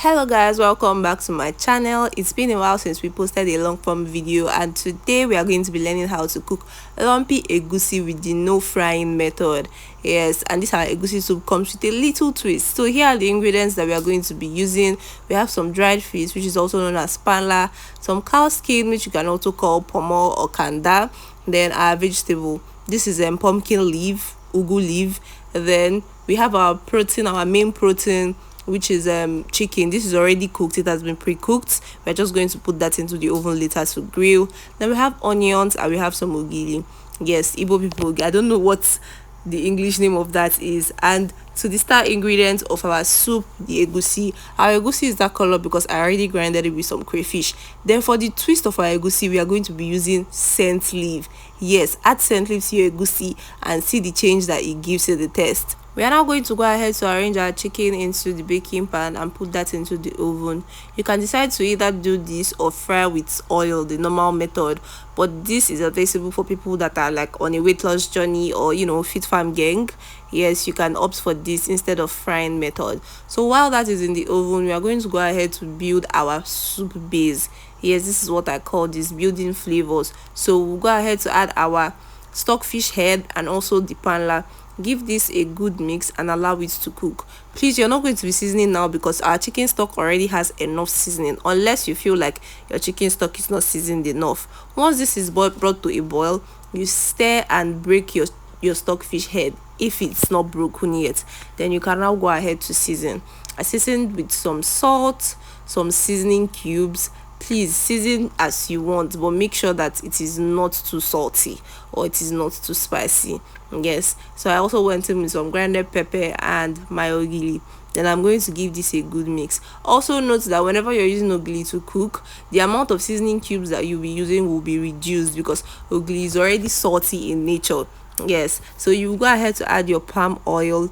Hello guys, welcome back to my channel. It's been a while since we posted a long form video, and today we are going to be learning how to cook lumpy egusi with the no frying method. Yes, and this our egusi soup comes with a little twist. So here are the ingredients that we are going to be using. We have some dried fish, which is also known as panla, some cow skin, which you can also call kpomo or kanda, then our vegetable. This is pumpkin leaf, ugu leaf. Then we have our protein, our main protein, which is chicken. This is already cooked, it has been pre-cooked. We're just going to put that into the oven later to grill. Then we have onions and we have some ogiri. Yes, Igbo people, I don't know what the English name of that is. And to the star ingredient of our soup, the egusi. Our egusi is that color because I already grinded it with some crayfish. Then for the twist of our egusi, we are going to be using scent leaf. Yes, add scent leaf to your egusi and see the change that it gives to the taste. We are now going to go ahead to arrange our chicken into the baking pan and put that into the oven. You can decide to either do this or fry with oil, the normal method, but this is available for people that are like on a weight loss journey or fit farm gang. Yes, you can opt for this instead of frying method. So while that is in the oven, we are going to go ahead to build our soup base. Yes, this is what I call this, building flavors. So we'll go ahead to add our stockfish head and also the panla. Give this a good mix and allow it to cook. Please, you're not going to be seasoning now because our chicken stock already has enough seasoning, unless you feel like your chicken stock is not seasoned enough. Once this is brought to a boil, you stir and break your stockfish head. If it's not broken yet, then you can now go ahead to season. I seasoned with some salt, some seasoning cubes. Please season as you want, but make sure that it is not too salty or it is not too spicy. Yes, so I also went in with some grounded pepper and my ogiri. Then I'm going to give this a good mix. Also note that whenever you're using ogiri to cook, the amount of seasoning cubes that you'll be using will be reduced because ogiri is already salty in nature. Yes, so you go ahead to add your palm oil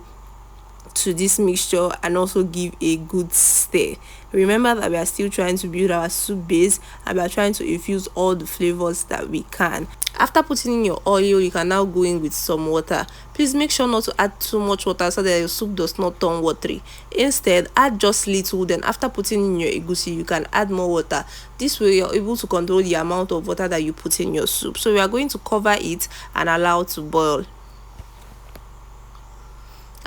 to this mixture and also give a good stir. Remember that we are still trying to build our soup base and we are trying to infuse all the flavors that we can. After putting in your oil, you can now go in with some water. Please make sure not to add too much water so that your soup does not turn watery. Instead, add just little. Then after putting in your egusi, you can add more water. This way you're able to control the amount of water that you put in your soup. So we are going to cover it and allow it to boil.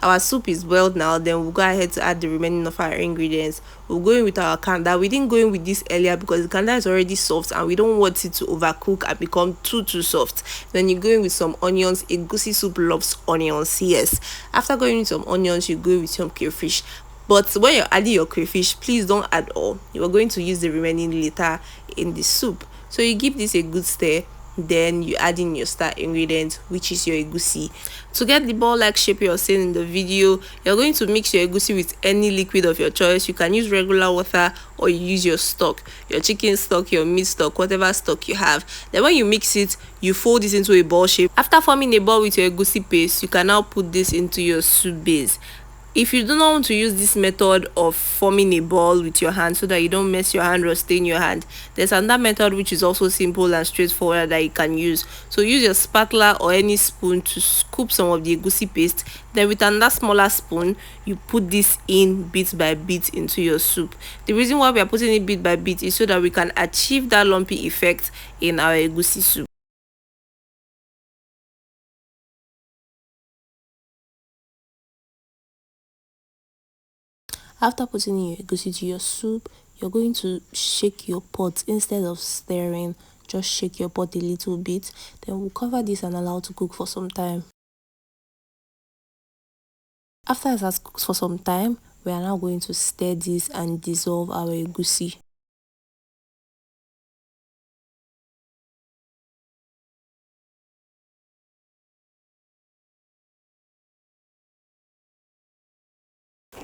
Our soup is boiled now. Then we'll go ahead to add the remaining of our ingredients. We'll go in with our kanda. We didn't go in with this earlier because the kanda is already soft and we don't want it to overcook and become too soft. Then you go in with some onions. Egusi soup loves onions. Yes, after going with some onions, you go with some crayfish. But when you're adding your crayfish, please don't add all. You are going to use the remaining later in the soup. So you give this a good stir. Then you add in your star ingredient, which is your egusi. To get the ball like shape you're seeing in the video, you're going to mix your egusi with any liquid of your choice. You can use regular water or you use your stock, your chicken stock, your meat stock, whatever stock you have. Then when you mix it, you fold it into a ball shape. After forming a ball with your egusi paste, you can now put this into your soup base. If you do not want to use this method of forming a ball with your hand so that you don't mess your hand or stain your hand, there's another method which is also simple and straightforward that you can use. So use your spatula or any spoon to scoop some of the egusi paste. Then with another smaller spoon, you put this in bit by bit into your soup. The reason why we are putting it bit by bit is so that we can achieve that lumpy effect in our egusi soup. After putting in your egusi to your soup, you're going to shake your pot instead of stirring. Just shake your pot a little bit. Then we'll cover this and allow it to cook for some time. After it has cooked for some time, we are now going to stir this and dissolve our egusi.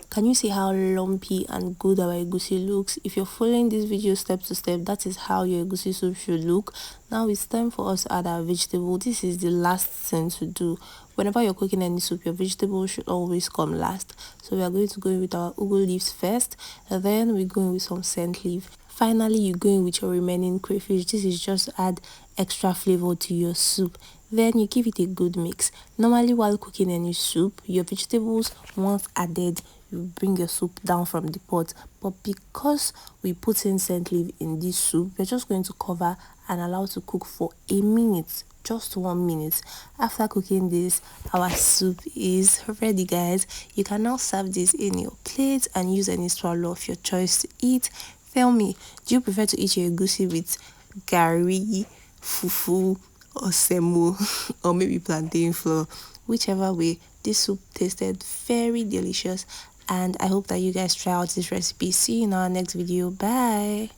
Can you see how lumpy and good our egusi looks? If you're following this video step to step, that is how your egusi soup should look. Now it's time for us to add our vegetable. This is the last thing to do. Whenever you're cooking any soup, your vegetable should always come last. So we are going to go in with our ugu leaves first, and then we're going with some scent leaf. Finally, you go in with your remaining crayfish. This is just to add extra flavor to your soup. Then you give it a good mix. Normally, while cooking any soup, your vegetables, once added, you bring your soup down from the pot. But because we put in scent leaf in this soup, we're just going to cover and allow to cook for a minute, just 1 minute. After cooking this, our soup is ready, guys. You can now serve this in your plate and use any swallow of your choice to eat. Tell me, do you prefer to eat your egusi with gari, fufu, or semo, or maybe plantain flour? Whichever way, this soup tasted very delicious, and I hope that you guys try out this recipe. See you in our next video. Bye.